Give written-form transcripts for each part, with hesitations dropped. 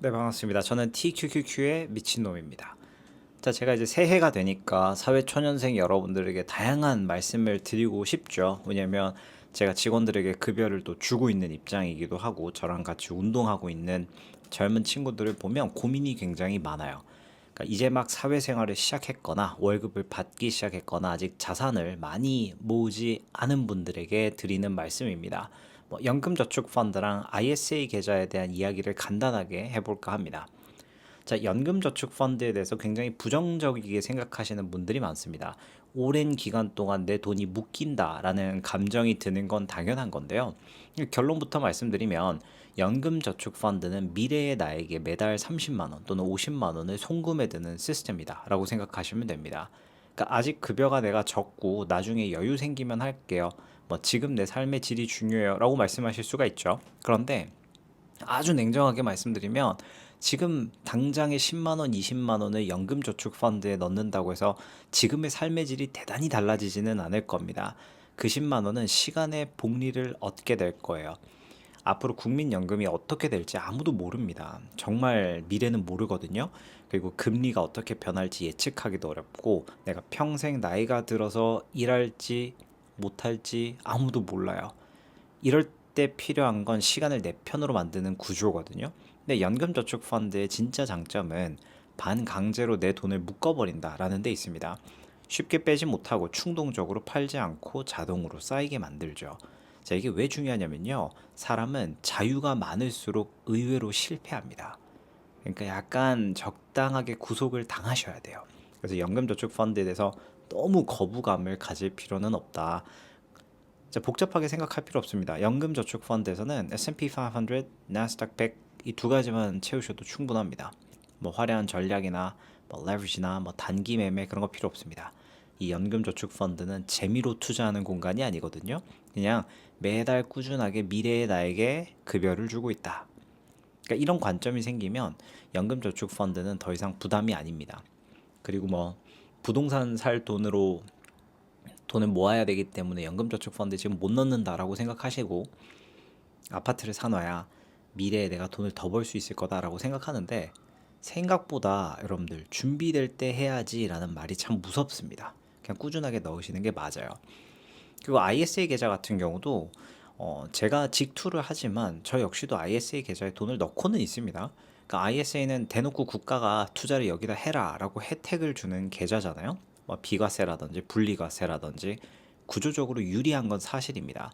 네, 반갑습니다. 저는 TQQQ의 미친놈입니다. 자, 제가 이제 새해가 되니까 사회초년생 여러분들에게 다양한 말씀을 드리고 싶죠. 왜냐면 제가 직원들에게 급여를 또 주고 있는 입장이기도 하고 저랑 같이 운동하고 있는 젊은 친구들을 보면 고민이 굉장히 많아요. 그러니까 이제 막 사회생활을 시작했거나 월급을 받기 시작했거나 아직 자산을 많이 모으지 않은 분들에게 드리는 말씀입니다. 뭐 연금저축펀드랑 ISA 계좌에 대한 이야기를 간단하게 해볼까 합니다. 자, 연금저축펀드에 대해서 굉장히 부정적이게 생각하시는 분들이 많습니다. 오랜 기간 동안 내 돈이 묶인다라는 감정이 드는 건 당연한 건데요. 결론부터 말씀드리면 연금저축펀드는 미래의 나에게 매달 30만 원 또는 50만 원을 송금해 드는 시스템이다라고 생각하시면 됩니다. 그러니까 아직 급여가 내가 적고 나중에 여유 생기면 할게요. 뭐 지금 내 삶의 질이 중요해요라고 말씀하실 수가 있죠. 그런데 아주 냉정하게 말씀드리면 지금 당장에 10만 원, 20만 원을 연금저축 펀드에 넣는다고 해서 지금의 삶의 질이 대단히 달라지지는 않을 겁니다. 그 10만 원은 시간의 복리를 얻게 될 거예요. 앞으로 국민연금이 어떻게 될지 아무도 모릅니다. 정말 미래는 모르거든요. 그리고 금리가 어떻게 변할지 예측하기도 어렵고 내가 평생 나이가 들어서 일할지 못할지 아무도 몰라요. 이럴 때 필요한 건 시간을 내 편으로 만드는 구조거든요. 근데 연금저축펀드의 진짜 장점은 반강제로 내 돈을 묶어버린다라는 데 있습니다. 쉽게 빼지 못하고 충동적으로 팔지 않고 자동으로 쌓이게 만들죠. 자, 이게 왜 중요하냐면요. 사람은 자유가 많을수록 의외로 실패합니다. 그러니까 약간 적당하게 구속을 당하셔야 돼요. 그래서 연금저축펀드에 대해서 너무 거부감을 가질 필요는 없다. 자, 복잡하게 생각할 필요 없습니다. 연금저축펀드에서는 S&P 500, 나스닥 100 이 두 가지만 채우셔도 충분합니다. 뭐 화려한 전략이나 뭐 레버리지나 뭐 단기 매매 그런 거 필요 없습니다. 이 연금저축펀드는 재미로 투자하는 공간이 아니거든요. 그냥 매달 꾸준하게 미래의 나에게 급여를 주고 있다. 그러니까 이런 관점이 생기면 연금저축펀드는 더 이상 부담이 아닙니다. 그리고 뭐 부동산 살 돈을 모아야 되기 때문에 연금저축펀드에 지금 못 넣는다라고 생각하시고 아파트를 사놔야 미래에 내가 돈을 더 벌 수 있을 거다라고 생각하는데 생각보다 여러분들 준비될 때 해야지라는 말이 참 무섭습니다. 그냥 꾸준하게 넣으시는 게 맞아요. 그리고 ISA 계좌 같은 경우도 제가 직투를 하지만 저 역시도 ISA 계좌에 돈을 넣고는 있습니다. 그러니까 ISA는 대놓고 국가가 투자를 여기다 해라라고 혜택을 주는 계좌잖아요. 뭐 비과세라든지 분리과세라든지 구조적으로 유리한 건 사실입니다.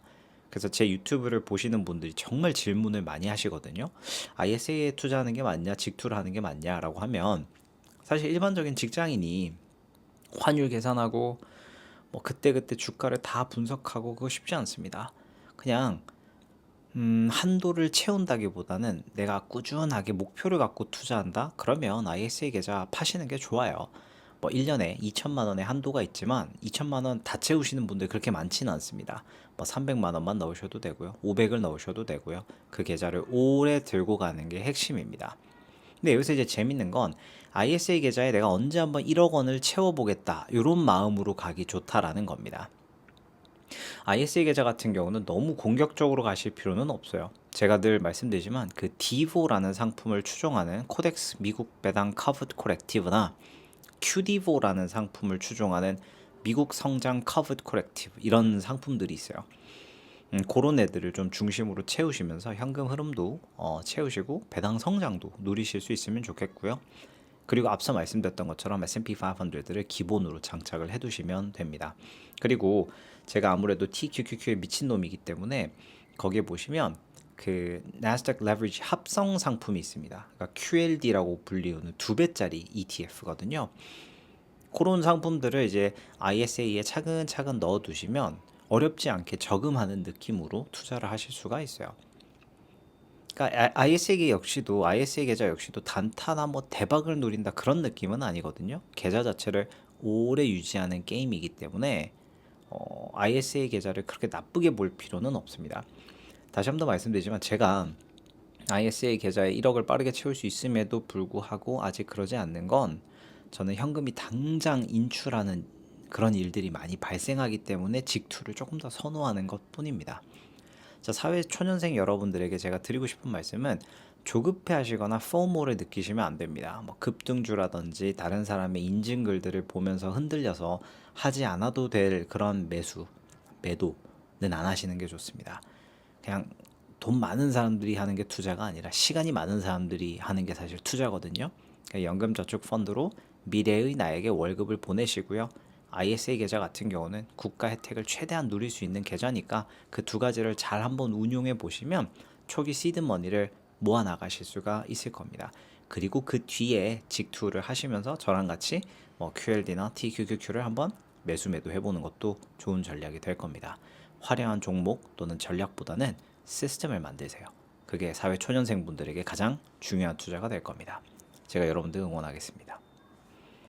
그래서 제 유튜브를 보시는 분들이 정말 질문을 많이 하시거든요. ISA에 투자하는 게 맞냐, 직투를 하는 게 맞냐라고 하면 사실 일반적인 직장인이 환율 계산하고 뭐 그때그때 주가를 다 분석하고 그거 쉽지 않습니다. 그냥 한도를 채운다기보다는 내가 꾸준하게 목표를 갖고 투자한다? 그러면 ISA 계좌 파시는 게 좋아요. 뭐 1년에 2천만 원의 한도가 있지만 2천만 원 다 채우시는 분들 그렇게 많지는 않습니다. 뭐 300만 원만 넣으셔도 되고요. 500을 넣으셔도 되고요. 그 계좌를 오래 들고 가는 게 핵심입니다. 근데 여기서 이제 재밌는 건 ISA 계좌에 내가 언제 한번 1억 원을 채워보겠다. 이런 마음으로 가기 좋다라는 겁니다. ISA 계좌 같은 경우는 너무 공격적으로 가실 필요는 없어요. 제가 늘 말씀드리지만 그 디보라는 상품을 추종하는 코덱스 미국 배당 커브드 코렉티브나 큐디보라는 상품을 추종하는 미국 성장 커브드 코렉티브 이런 상품들이 있어요. 그런 애들을 좀 중심으로 채우시면서 현금 흐름도 채우시고 배당 성장도 누리실 수 있으면 좋겠고요. 그리고 앞서 말씀드렸던 것처럼 S&P 500를 기본으로 장착을 해두시면 됩니다. 그리고 제가 아무래도 TQQQ의 미친놈이기 때문에 거기에 보시면 그 나스닥 레버리지 합성 상품이 있습니다. 그러니까 QLD라고 불리우는 2배짜리 ETF거든요. 그런 상품들을 이제 ISA에 차근차근 넣어두시면 어렵지 않게 저금하는 느낌으로 투자를 하실 수가 있어요. 그러니까 ISA 계좌 역시도 단타나 뭐 대박을 노린다 그런 느낌은 아니거든요. 계좌 자체를 오래 유지하는 게임이기 때문에 ISA 계좌를 그렇게 나쁘게 볼 필요는 없습니다. 다시 한번 말씀드리지만 제가 ISA 계좌에 1억을 빠르게 채울 수 있음에도 불구하고 아직 그러지 않는 건 저는 현금이 당장 인출하는 그런 일들이 많이 발생하기 때문에 직투를 조금 더 선호하는 것 뿐입니다. 자, 사회 초년생 여러분들에게 제가 드리고 싶은 말씀은 조급해 하시거나 포모를 느끼시면 안 됩니다. 뭐 급등주라든지 다른 사람의 인증 글들을 보면서 흔들려서 하지 않아도 될 그런 매도는 안 하시는 게 좋습니다. 그냥 돈 많은 사람들이 하는 게 투자가 아니라 시간이 많은 사람들이 하는 게 사실 투자거든요. 그러니까 연금저축 펀드로 미래의 나에게 월급을 보내시고요. ISA 계좌 같은 경우는 국가 혜택을 최대한 누릴 수 있는 계좌니까 그 두 가지를 잘 한번 운용해 보시면 초기 시드 머니를 모아 나가실 수가 있을 겁니다. 그리고 그 뒤에 직투를 하시면서 저랑 같이 뭐 QLD나 TQQQ를 한번 매수 매도 해보는 것도 좋은 전략이 될 겁니다. 화려한 종목 또는 전략보다는 시스템을 만드세요. 그게 사회 초년생 분들에게 가장 중요한 투자가 될 겁니다. 제가 여러분들 응원하겠습니다.